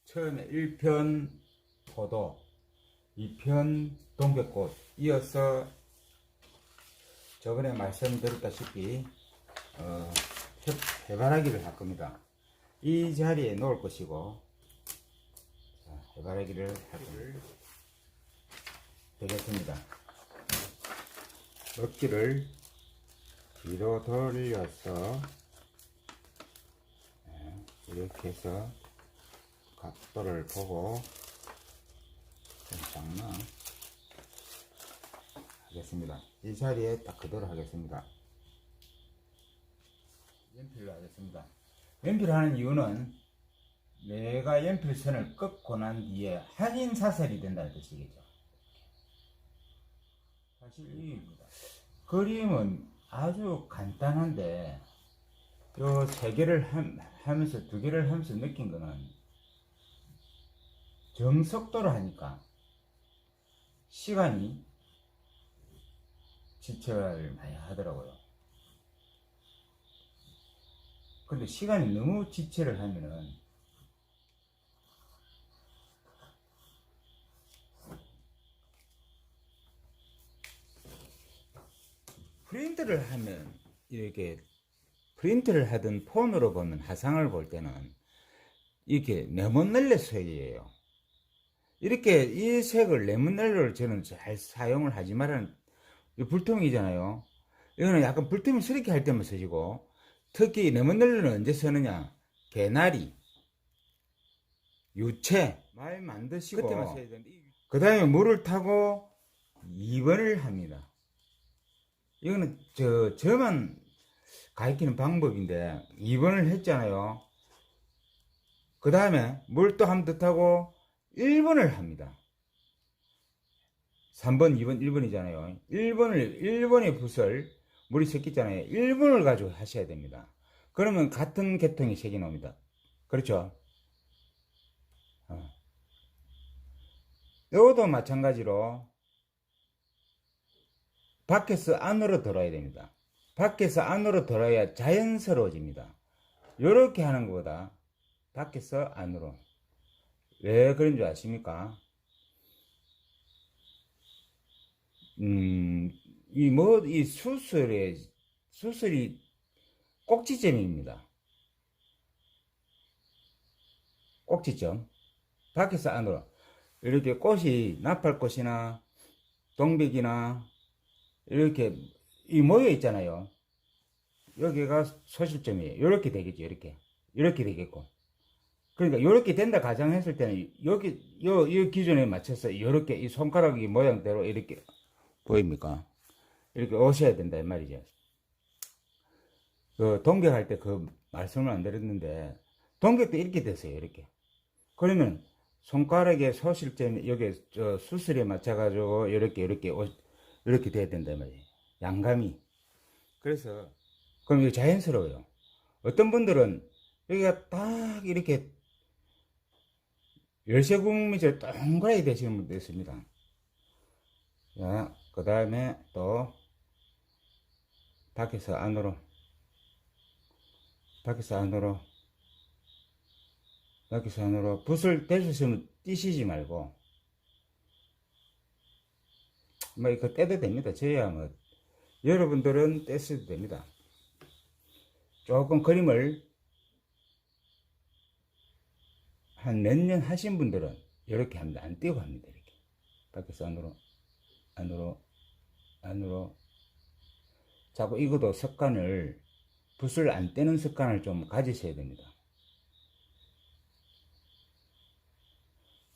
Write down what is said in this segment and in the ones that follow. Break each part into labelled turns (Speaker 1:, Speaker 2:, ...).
Speaker 1: 처음에 1편 포도, 2편 동백꽃, 이어서 저번에 말씀드렸다시피 해바라기를 할 겁니다. 이 자리에 놓을 것이고, 자, 해바라기를 할 겁니다. 되겠습니다. 먹기를 뒤로 돌려서 이렇게 해서 각도를 보고 좀 작나 하겠습니다. 이 자리에 딱 그대로 하겠습니다. 연필로 하겠습니다. 연필을 하는 이유는 내가 연필선을 꺾고 난 뒤에 한인 사설이 된다는 뜻이겠죠. 사실 이 그림은 아주 간단한데 요 세 개를 하면서 두 개를 하면서 느낀 거는 정석도로 하니까 시간이 지체를 많이 하더라고요. 근데 시간이 너무 지체를 하면은 프린트를 하면 이렇게 프린트를 하든 폰으로 보면 화상을 볼 때는 이렇게 네모넬레 색이에요. 이렇게 이 색을 네모넬레를 저는 잘 사용을 하지 말라는, 이 불통이잖아요. 이거는 약간 불통이 스럽게 할 때만 쓰시고, 특히 네모넬레는 언제 쓰느냐? 개나리, 유채 많이 만드시고 그때만 써야 되는데, 그 다음에 물을 타고 2번을 합니다. 이거는 저만 가르치는 방법인데 2번을 했잖아요. 그 다음에 물 또 한 번 더 타고 1번을 합니다. 3번, 2번, 1번이잖아요. 1번의 붓을 물이 섞였잖아요. 1번을 가지고 하셔야 됩니다. 그러면 같은 계통의 색이 나옵니다. 그렇죠? 이것도 마찬가지로 밖에서 안으로 들어야 됩니다. 밖에서 안으로 들어야 자연스러워집니다. 이렇게 하는 것보다 밖에서 안으로. 왜 그런 줄 아십니까? 이 수술이 꼭지점입니다. 꼭지점. 밖에서 안으로. 이렇게 꽃이, 나팔꽃이나 동백이나 이렇게 모여 있잖아요. 여기가 소실점이에요. 이렇게 되겠죠. 이렇게 되겠고. 그러니까 이렇게 된다 가정했을 때는 이 기준에 맞춰서 이렇게 이 손가락이 모양대로 이렇게 보입니까? 이렇게 오셔야 된다 이 말이죠. 그 동백할 때 그 말씀을 안 드렸는데 동백도 이렇게 됐어요. 이렇게. 그러면 손가락의 소실점 여기 수술에 맞춰가지고 이렇게 돼야 된다 이 말이에요. 양감이. 그래서 그럼 이거 자연스러워요. 어떤 분들은 여기가 딱 이렇게 열쇠구멍미처럼 동그랗게 되시는 분도 있습니다. 자, 그 다음에 또 밖에서 안으로 붓을 뗄 수 있으면 띄시지 말고 뭐 이거 떼도 됩니다. 저야 뭐 여러분들은 떼셔도 됩니다. 조금 그림을 한 몇 년 하신 분들은 이렇게 합니다. 안 띄고 합니다. 이렇게 밖에서 안으로 자꾸 이것도 습관을, 붓을 안 떼는 습관을 좀 가지셔야 됩니다.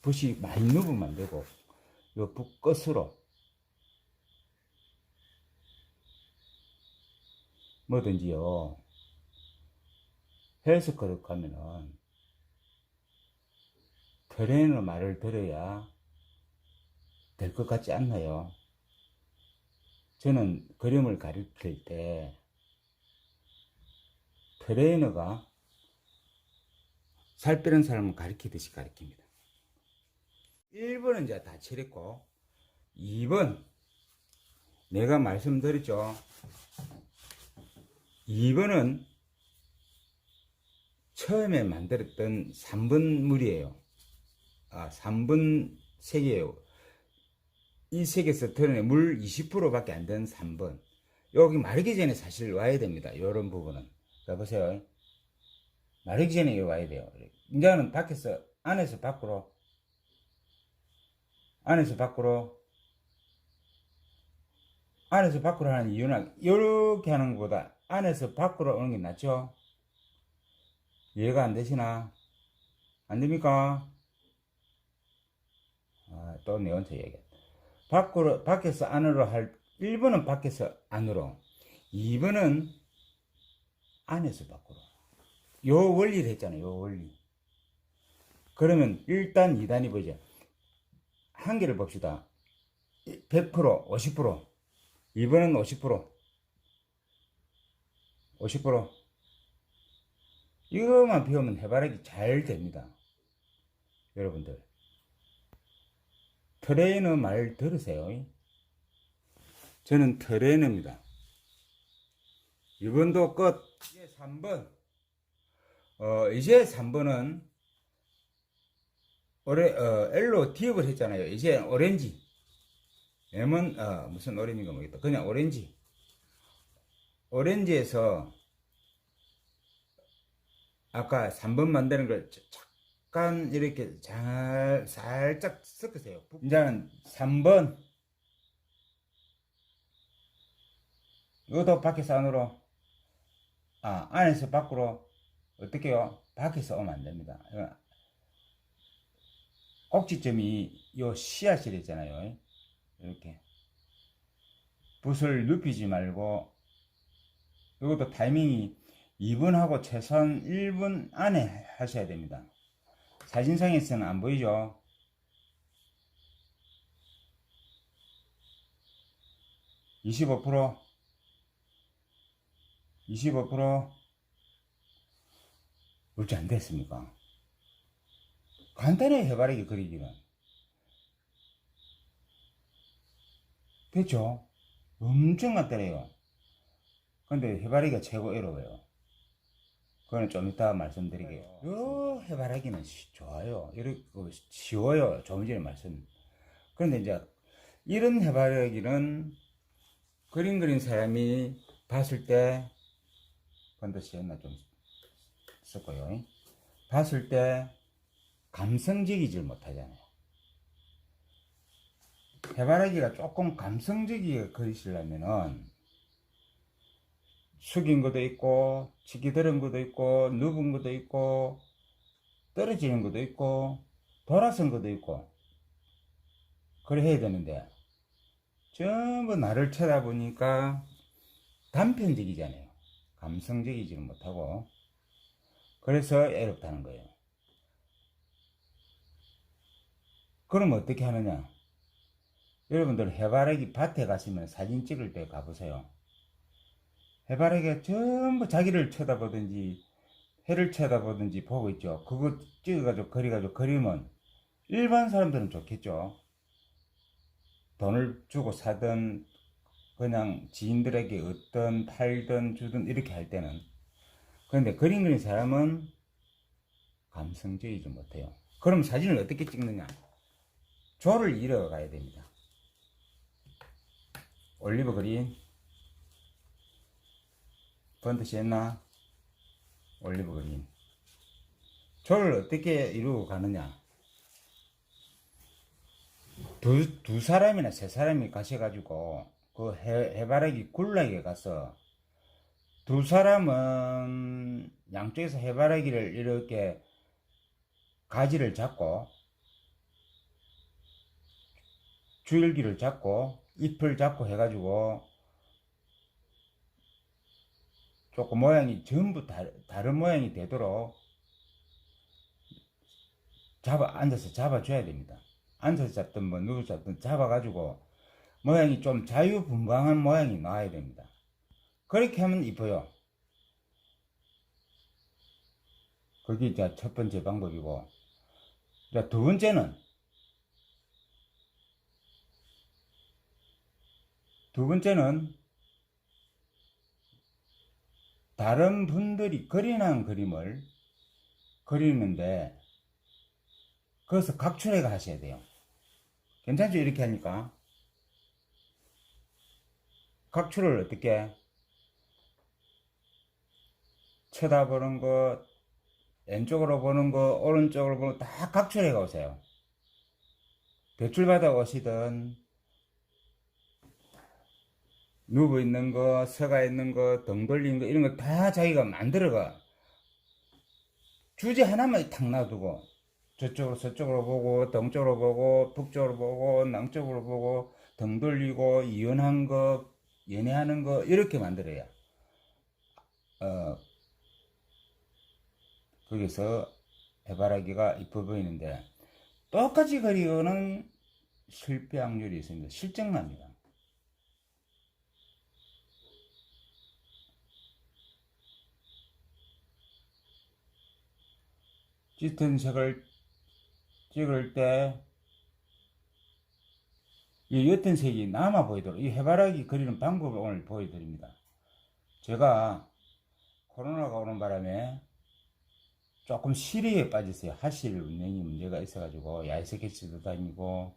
Speaker 1: 붓이 많이 누우면 안 되고 요 붓 끝으로 뭐든지요. 헬스클럽 가면은 트레이너 말을 들어야 될 것 같지 않나요? 저는 그림을 가르칠 때 트레이너가 살 빼는 사람을 가르치듯이 가르칩니다. 1번은 이제 다 칠했고 2번 내가 말씀드렸죠. 2번은 처음에 만들었던 3번 물이에요. 3번 색이에요. 이 색에서 드러내 물 20%밖에 안 되는 3번. 여기 마르기 전에 사실 와야 됩니다. 요런 부분은. 자, 보세요. 마르기 전에 여기 와야 돼요. 이제는 밖에서, 안에서 밖으로, 안에서 밖으로, 안에서 밖으로 하는 이유는 이렇게 하는 것보다 안에서 밖으로 오는 게 낫죠? 이해가 안 되시나? 안 됩니까? 또 내 혼자 얘기해. 밖으로, 밖에서 안으로 할, 1번은 밖에서 안으로, 2번은 안에서 밖으로. 요 원리를 했잖아요, 요 원리. 그러면 1단, 2단이 보이죠? 한 개를 봅시다. 100%, 50%. 2번은 50%. 50%. 이거만 배우면 해바라기 잘 됩니다. 여러분들. 트레이너 말 들으세요. 저는 트레이너입니다. 2번도 끝. 이제 3번. 이제 3번은 L로 디업을 했잖아요. 이제 오렌지. 레몬, 무슨 오렌지인가 모르겠다. 그냥 오렌지. 오렌지에서 아까 3번 만드는 걸 잠깐 이렇게 잘 살짝 섞으세요. 이제는 3번. 이것도 밖에서 안으로, 안에서 밖으로. 어떻게요? 밖에서 오면 안 됩니다. 꼭지점이 요 씨앗이 있잖아요. 이렇게 붓을 눕히지 말고, 이것도 타이밍이 2분하고 최소한 1분 안에 하셔야 됩니다. 사진상에서는 안 보이죠? 25%, 25%, 어찌 안 됐습니까? 간단해, 해바라기 그리기는. 됐죠? 엄청 간단해요. 근데 해바라기가 최고 어려워요. 그거는 좀 이따 말씀드릴게요. 요 해바라기는 좋아요. 이렇게 쉬워요. 조금 전에 말씀. 그런데 이제 이런 해바라기는 그림 그린 사람이 봤을 때, 건더시 했나 좀 썼고요. 봤을 때 감성적이질 못하잖아요. 해바라기가 조금 감성적이게 그리시려면은 숙인 것도 있고, 치기 들은 것도 있고, 누운 것도 있고, 떨어지는 것도 있고, 돌아선 것도 있고, 그래 해야 되는데, 전부 나를 쳐다보니까 단편적이잖아요. 감성적이지는 못하고. 그래서 애롭다는 거예요. 그럼 어떻게 하느냐? 여러분들 해바라기 밭에 가시면 사진 찍을 때 가보세요. 해바라기가 전부 자기를 쳐다보든지 해를 쳐다보든지 보고 있죠. 그거 찍어가지고 그려가지고 그리면 일반 사람들은 좋겠죠. 돈을 주고 사든 그냥 지인들에게 얻든 팔든 주든 이렇게 할 때는. 그런데 그림 그린 사람은 감성적이지 못해요. 그럼 사진을 어떻게 찍느냐? 조를 이뤄가야 됩니다. 올리브 그린, 번트시 했나? 올리브 그린. 조를 어떻게 이루고 가느냐? 두 사람이나 세 사람이 가셔가지고 그 해바라기 굴락에 가서 두 사람은 양쪽에서 해바라기를 이렇게 가지를 잡고 줄기를 잡고 잎을 잡고 해가지고 조금 모양이 전부 다른 모양이 되도록 앉아서 잡아줘야 됩니다. 앉아서 잡든 뭐 누워서 잡든 잡아가지고 모양이 좀 자유분방한 모양이 나와야 됩니다. 그렇게 하면 이뻐요. 그게 이제 첫 번째 방법이고, 자, 두 번째는 다른 분들이 그리는 그림을 그리는데 그래서 각출해가 하셔야 돼요. 괜찮죠? 이렇게 하니까. 각출을 어떻게? 쳐다보는 거, 왼쪽으로 보는 거, 오른쪽으로 보는 거 다 각출해가 오세요. 대출 받아 오시든, 누워 있는 거, 서가 있는 거, 등 돌리는 거, 이런 거 다 자기가 만들어가. 주제 하나만 탁 놔두고, 저쪽으로 보고, 동쪽으로 보고, 북쪽으로 보고, 남쪽으로 보고, 등 돌리고, 이혼한 거, 연애하는 거, 이렇게 만들어야. 거기서 해바라기가 이뻐 보이는데, 똑같이 그리고는 실패 확률이 있습니다. 실증납니다. 짙은 색을 찍을 때, 이 옅은 색이 남아 보이도록 이 해바라기 그리는 방법을 오늘 보여드립니다. 제가 코로나가 오는 바람에 조금 시리에 빠졌어요. 하실 운행이 문제가 있어가지고 야외스케치도 다니고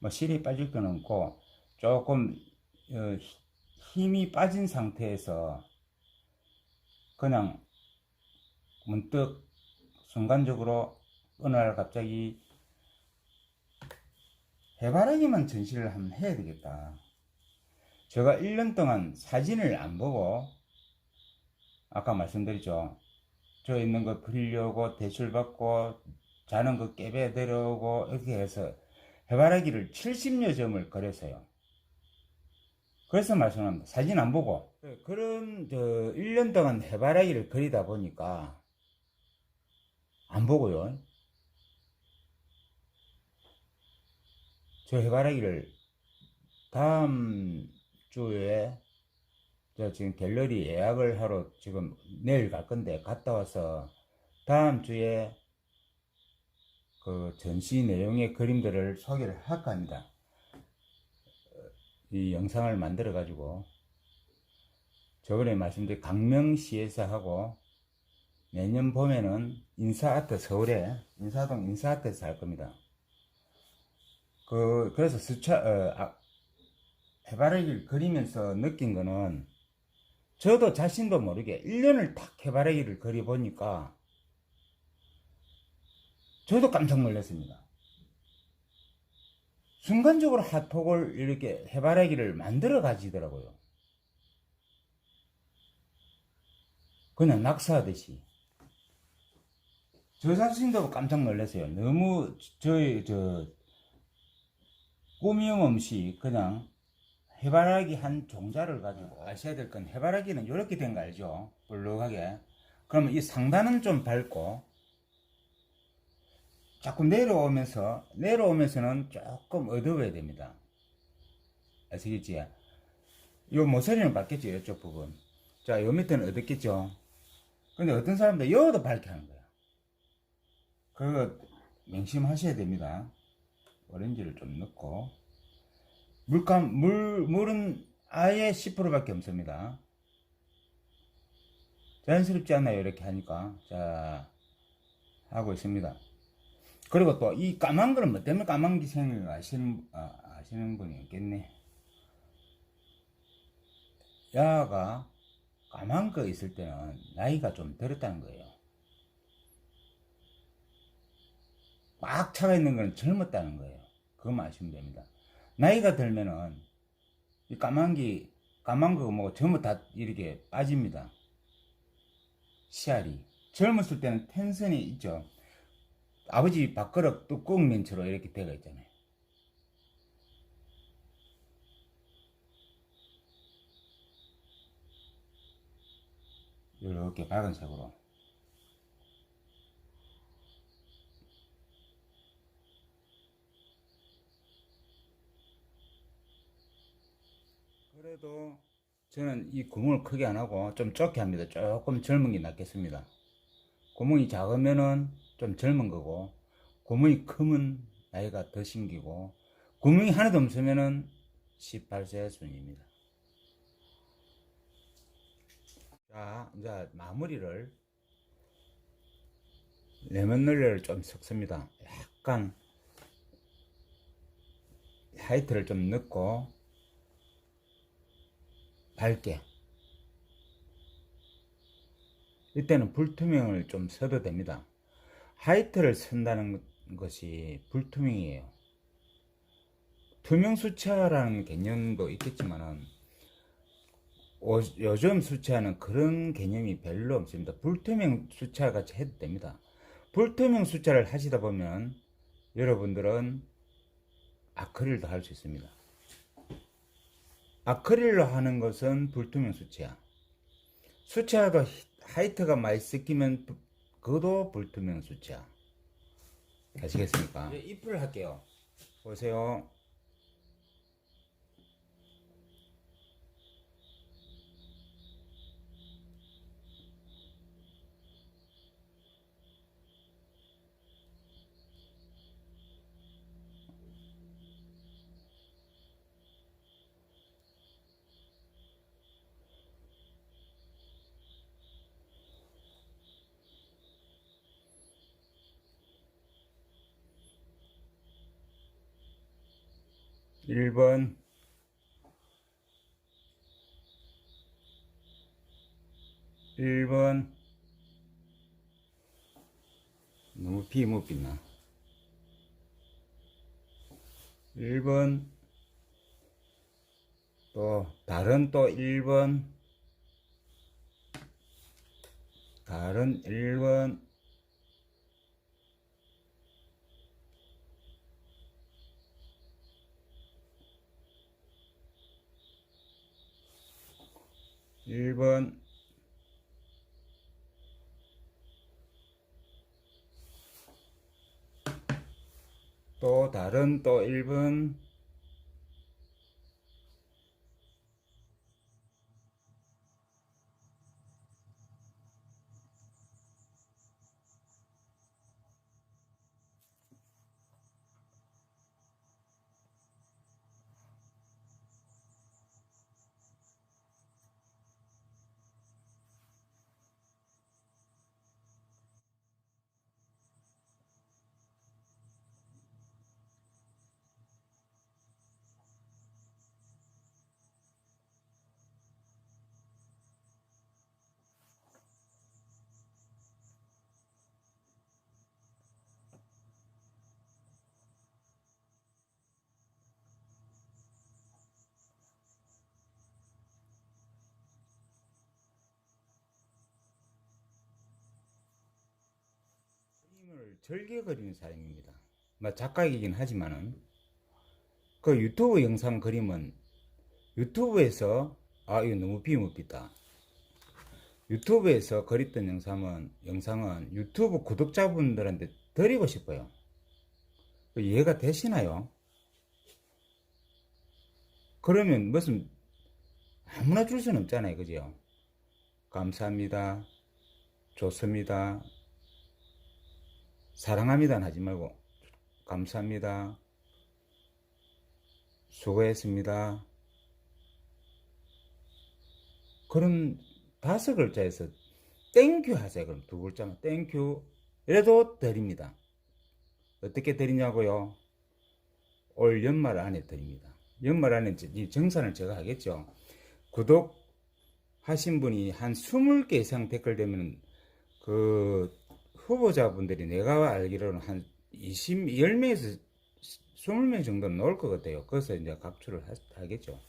Speaker 1: 뭐 시리에 빠질 건 없고 조금 힘이 빠진 상태에서 그냥 문득 순간적으로 어느 날 갑자기 해바라기만 전시를 한번 해야 되겠다. 제가 1년 동안 사진을 안 보고 아까 말씀드렸죠. 저 있는 거 그리려고 대출 받고 자는 거 깨배 데려오고 이렇게 해서 해바라기를 70여 점을 그렸어요. 그래서 말씀합니다. 사진 안 보고 그런 1년 동안 해바라기를 그리다 보니까 안 보고요. 저 해바라기를 다음 주에 저 지금 갤러리 예약을 하러 지금 내일 갈 건데 갔다 와서 다음 주에 그 전시 내용의 그림들을 소개를 할까 합니다. 이 영상을 만들어 가지고 저번에 말씀드린 강명시에서 하고 내년 봄에는 인사아트 서울에 인사동 인사아트에서 할 겁니다. 그래서 해바라기를 그리면서 느낀 거는 저도 자신도 모르게 1년을 딱 해바라기를 그려보니까 저도 깜짝 놀랐습니다. 순간적으로 핫폭을 이렇게 해바라기를 만들어 가지더라고요. 그냥 낙서하듯이. 저 자신도 깜짝 놀랐어요. 너무 저의 꾸밈없이 그냥 해바라기 한 종자를 가지고 아셔야 될 건 해바라기는 이렇게 된 거 알죠? 볼록하게. 그러면 이 상단은 좀 밝고 자꾸 내려오면서는 조금 어두워야 됩니다. 아시겠지? 요 모서리는 밝겠죠? 이쪽 부분. 자, 요 밑에는 어둡겠죠? 근데 어떤 사람들 여도 밝게 하는 거야. 그거 명심하셔야 됩니다. 오렌지를 좀 넣고 물은 아예 10%밖에 없습니다. 자연스럽지 않나요? 이렇게 하니까. 자, 하고 있습니다. 그리고 또 이 까만 거는 뭐 때문에 까만 기생을 아시는 분이 있겠네. 야가 까만 거 있을 때는 나이가 좀 들었다는 거예요. 꽉 차가 있는 건 젊었다는 거예요. 그것만 아시면 됩니다. 나이가 들면은 이 까만 거 뭐 전부 다 이렇게 빠집니다. 씨알이. 젊었을 때는 텐션이 있죠. 아버지 밥그릇 뚜껑면처럼 이렇게 되어 있잖아요. 이렇게 밝은 색으로. 그래도 저는 이 구멍을 크게 안 하고 좀 좁게 합니다. 조금 젊은 게 낫겠습니다. 구멍이 작으면은 좀 젊은 거고, 구멍이 크면 나이가 더 신기고, 구멍이 하나도 없으면은 18세 순입니다. 자, 이제 마무리를 레몬 널레를 좀 섞습니다. 약간 하이트를 좀 넣고 밝게, 이때는 불투명을 좀 써도 됩니다. 하이트를 쓴다는 것이 불투명이에요. 투명 수채화라는 개념도 있겠지만은 요즘 수채화는 그런 개념이 별로 없습니다. 불투명 수채화 같이 해도 됩니다. 불투명 수채를 하시다 보면 여러분들은 아크릴도 할 수 있습니다. 아크릴로 하는 것은 불투명 수채화. 수채화도 하이트가 많이 섞이면 그것도 불투명 수채화. 아시겠습니까? 이제 잎을 할게요. 보세요. 일 번 1번 너무 못 빛나. 1번 또 다른 또 1번 다른 1번 1번 또 다른 또 1번 그림을 즐겨 그리는 사람입니다. 작가이긴 하지만은 그 유튜브 영상 그림은 유튜브에서 이거 너무 비무비다. 유튜브에서 그렸던 영상은 유튜브 구독자분들한테 드리고 싶어요. 이해가 되시나요? 그러면 무슨 아무나 줄 수는 없잖아요. 그죠? 감사합니다. 좋습니다. 사랑합니다는 하지 말고 감사합니다. 수고했습니다. 그럼 5글자에서 땡큐 하세요. 그럼 2글자만 땡큐 이래도 드립니다. 어떻게 드리냐고요? 올 연말 안에 드립니다. 연말 안에 이 정산을 제가 하겠죠. 구독 하신 분이 한 20개 이상 댓글 되면 그 후보자분들이 내가 알기로는 한 10명에서 20명 정도는 나올 것 같아요. 그래서 이제 각출을 하겠죠.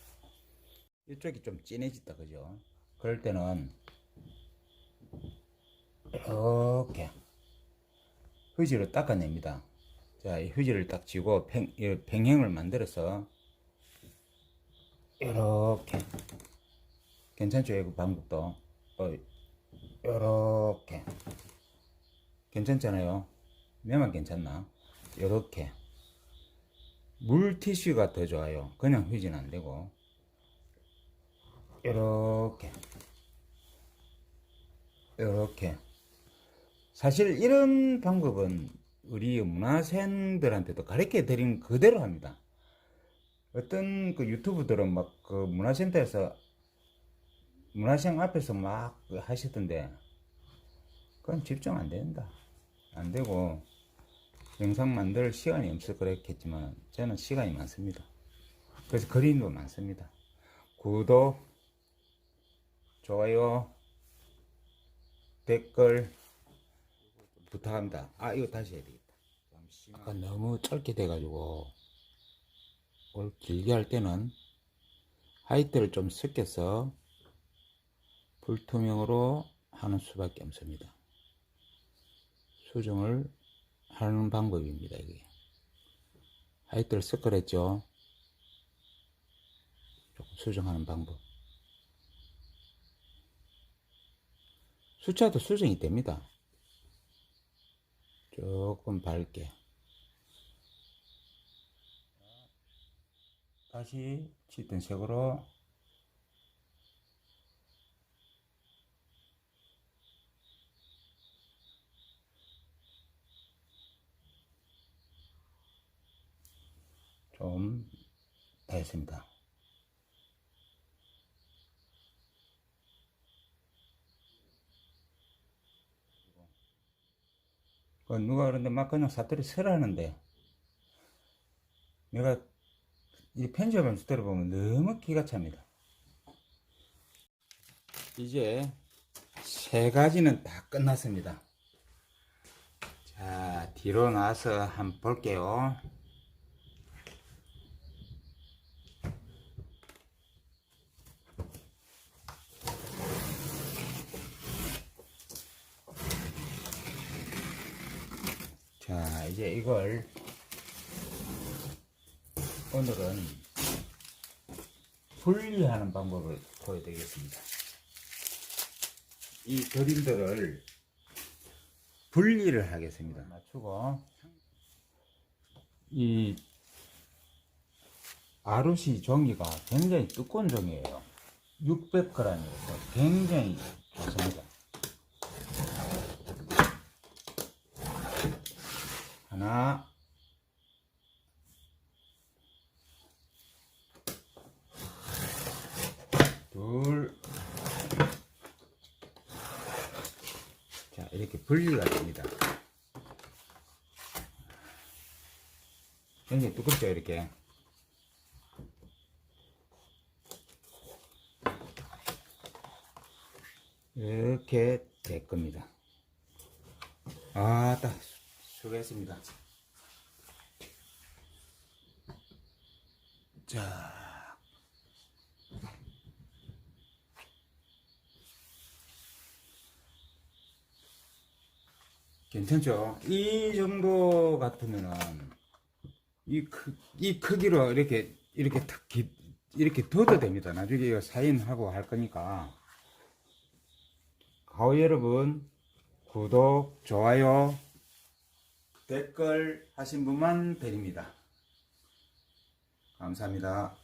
Speaker 1: 이쪽이 좀 진해졌다, 그죠? 그럴 때는 이렇게 휴지로 닦아냅니다. 자, 이 휴지를 딱 쥐고 평행을 만들어서 이렇게 괜찮죠? 이 방법도 이렇게 괜찮잖아요. 내만 괜찮나? 이렇게 물티슈가 더 좋아요. 그냥 휴지는 안 되고 이렇게 사실 이런 방법은 우리 문화생들한테도 가르쳐 드린 그대로 합니다. 어떤 그 유튜브들은 막 그 문화센터에서 문화생 앞에서 막 하시던데 그건 집중 안 된다. 안 되고 영상 만들 시간이 없을 거랬겠지만 저는 시간이 많습니다. 그래서 그림도 많습니다. 구독, 좋아요, 댓글 부탁합니다. 아, 이거 다시 해야 되겠다. 아까 너무 짧게 돼가지고 오늘 길게 할 때는 하이트를 좀 섞여서 불투명으로 하는 수밖에 없습니다. 수정을 하는 방법입니다. 이게 하이트를 섞어냈죠. 조금 수정하는 방법. 숫자도 수정이 됩니다. 조금 밝게. 다시 짙은 색으로 좀 됐습니다. 누가 그런데 막 그냥 사투리 쓰라는데 내가 이 편집하면서 들어보면 너무 기가 찹니다. 이제 세 가지는 다 끝났습니다. 자, 뒤로 나와서 한번 볼게요. 자, 이제 이걸 오늘은 분리하는 방법을 보여드리겠습니다. 이 그림들을 분리를 하겠습니다. 맞추고 이 아루시 종이가 굉장히 두꺼운 종이에요. 600g이라서 굉장히 좋습니다. 하나, 둘, 자, 이렇게 분리가 됩니다. 굉장히 두껍죠, 이렇게. 이렇게 될 겁니다. 딱 수고했습니다. 자, 괜찮죠? 이 정도 같으면은 이 크기로 이렇게 탁 이렇게 둬도 됩니다. 나중에 이거 사인하고 할 거니까. 가오 여러분, 구독, 좋아요, 댓글 하신 분만 드립니다. 감사합니다.